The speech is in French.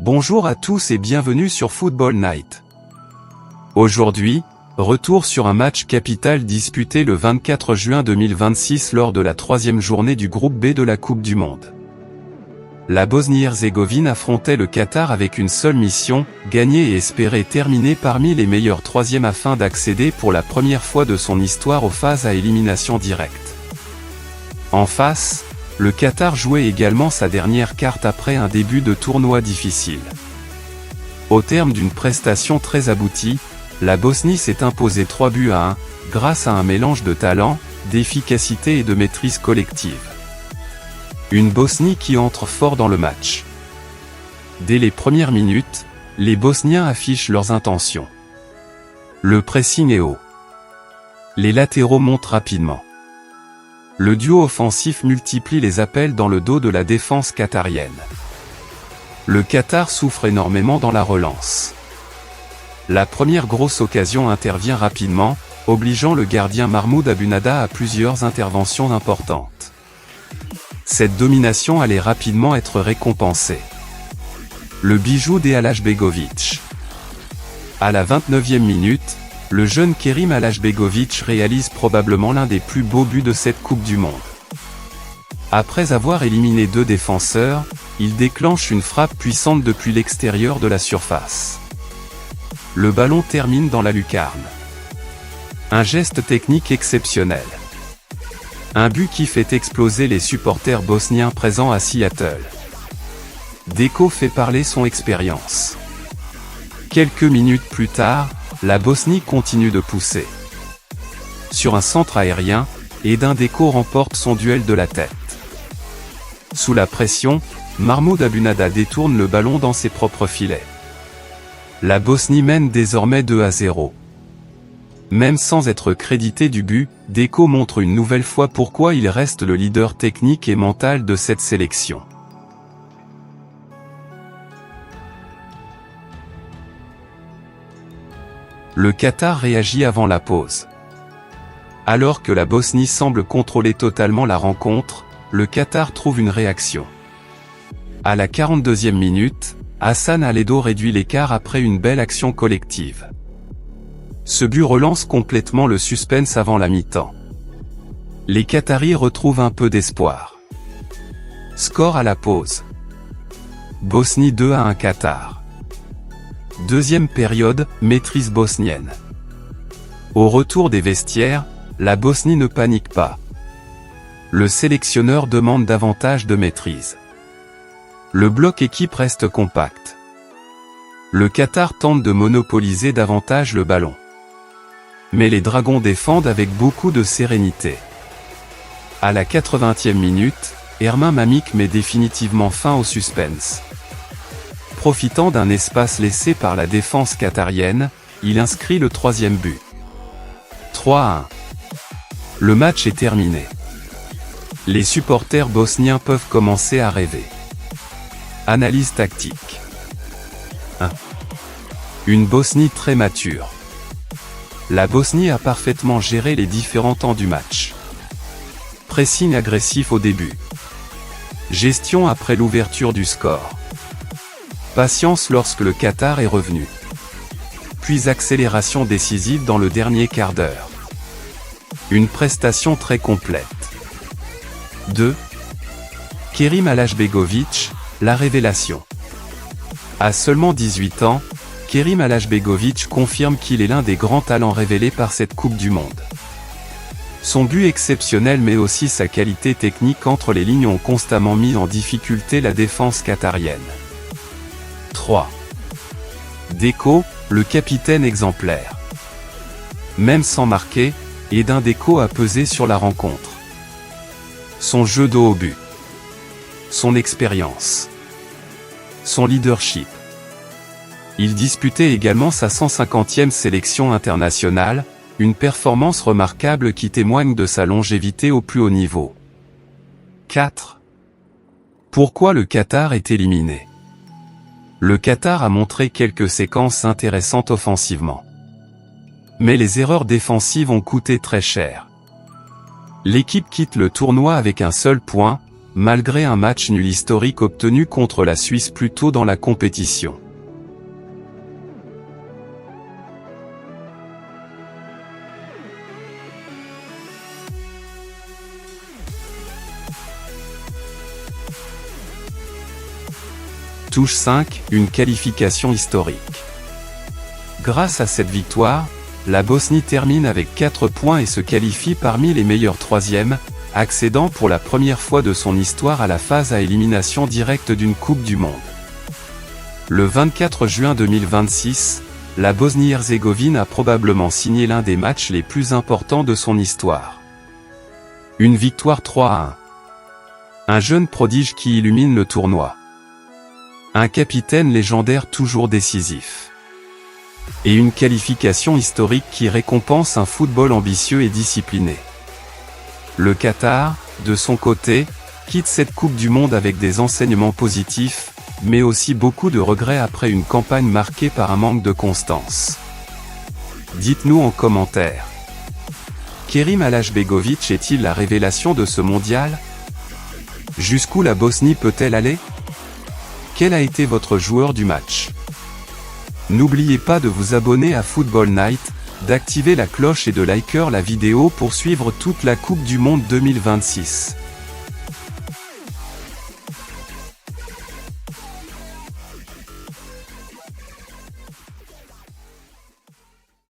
Bonjour à tous et bienvenue sur Football Night. Aujourd'hui, retour sur un match capital disputé le 24 juin 2026 lors de la 3e journée du groupe B de la Coupe du Monde. La Bosnie-Herzégovine affrontait le Qatar avec une seule mission, gagner et espérer terminer parmi les meilleurs 3e afin d'accéder pour la première fois de son histoire aux phases à élimination directe. En face, le Qatar jouait également sa dernière carte après un début de tournoi difficile. Au terme d'une prestation très aboutie, la Bosnie s'est imposée 3-1, grâce à un mélange de talent, d'efficacité et de maîtrise collective. Une Bosnie qui entre fort dans le match. Dès les premières minutes, les Bosniens affichent leurs intentions. Le pressing est haut. Les latéraux montent rapidement. Le duo offensif multiplie les appels dans le dos de la défense qatarienne. Le Qatar souffre énormément dans la relance. La première grosse occasion intervient rapidement, obligeant le gardien Mahmoud Abunada à plusieurs interventions importantes. Cette domination allait rapidement être récompensée. Le bijou d'Alajbegovic. À la 29e minute, le jeune Kerim Alajbegovic réalise probablement l'un des plus beaux buts de cette Coupe du Monde. Après avoir éliminé 2 défenseurs, il déclenche une frappe puissante depuis l'extérieur de la surface. Le ballon termine dans la lucarne. Un geste technique exceptionnel. Un but qui fait exploser les supporters bosniens présents à Seattle. Deco fait parler son expérience. Quelques minutes plus tard, la Bosnie continue de pousser. Sur un centre aérien, Edin Dzeko remporte son duel de la tête. Sous la pression, Mahmoud Abunada détourne le ballon dans ses propres filets. La Bosnie mène désormais 2-0. Même sans être crédité du but, Dzeko montre une nouvelle fois pourquoi il reste le leader technique et mental de cette sélection. Le Qatar réagit avant la pause. Alors que la Bosnie semble contrôler totalement la rencontre, le Qatar trouve une réaction. À la 42e minute, Hassan Aledo réduit l'écart après une belle action collective. Ce but relance complètement le suspense avant la mi-temps. Les Qataris retrouvent un peu d'espoir. Score à la pause. Bosnie 2-1 Qatar. Deuxième période, maîtrise bosnienne. Au retour des vestiaires, la Bosnie ne panique pas. Le sélectionneur demande davantage de maîtrise. Le bloc équipe reste compact. Le Qatar tente de monopoliser davantage le ballon. Mais les Dragons défendent avec beaucoup de sérénité. À la 80e minute, Ermin Mamik met définitivement fin au suspense. Profitant d'un espace laissé par la défense qatarienne, il inscrit le 3e but. 3-1. Le match est terminé. Les supporters bosniens peuvent commencer à rêver. Analyse tactique. 1. Une Bosnie très mature. La Bosnie a parfaitement géré les différents temps du match. Pressing agressif au début. Gestion après l'ouverture du score. Patience lorsque le Qatar est revenu. Puis accélération décisive dans le dernier quart d'heure. Une prestation très complète. 2. Kerim Alajbegovic, la révélation. À seulement 18 ans, Kerim Alajbegovic confirme qu'il est l'un des grands talents révélés par cette Coupe du Monde. Son but exceptionnel mais aussi sa qualité technique entre les lignes ont constamment mis en difficulté la défense qatarienne. 3. Dzeko, le capitaine exemplaire. Même sans marquer, Edin Dzeko a pesé sur la rencontre. Son jeu dos au but. Son expérience. Son leadership. Il disputait également sa 150e sélection internationale, une performance remarquable qui témoigne de sa longévité au plus haut niveau. 4. Pourquoi le Qatar est éliminé ? Le Qatar a montré quelques séquences intéressantes offensivement. Mais les erreurs défensives ont coûté très cher. L'équipe quitte le tournoi avec un seul point, malgré un match nul historique obtenu contre la Suisse plus tôt dans la compétition. Touche 5, une qualification historique. Grâce à cette victoire, la Bosnie termine avec 4 points et se qualifie parmi les meilleurs troisièmes, accédant pour la première fois de son histoire à la phase à élimination directe d'une Coupe du Monde. Le 24 juin 2026, la Bosnie-Herzégovine a probablement signé l'un des matchs les plus importants de son histoire. Une victoire 3-1. Un jeune prodige qui illumine le tournoi. Un capitaine légendaire toujours décisif. Et une qualification historique qui récompense un football ambitieux et discipliné. Le Qatar, de son côté, quitte cette Coupe du Monde avec des enseignements positifs, mais aussi beaucoup de regrets après une campagne marquée par un manque de constance. Dites-nous en commentaire. Kerim Alashbegovic est-il la révélation de ce mondial? Jusqu'où la Bosnie peut-elle aller? Quel a été votre joueur du match? N'oubliez pas de vous abonner à Football Night, d'activer la cloche et de liker la vidéo pour suivre toute la Coupe du Monde 2026.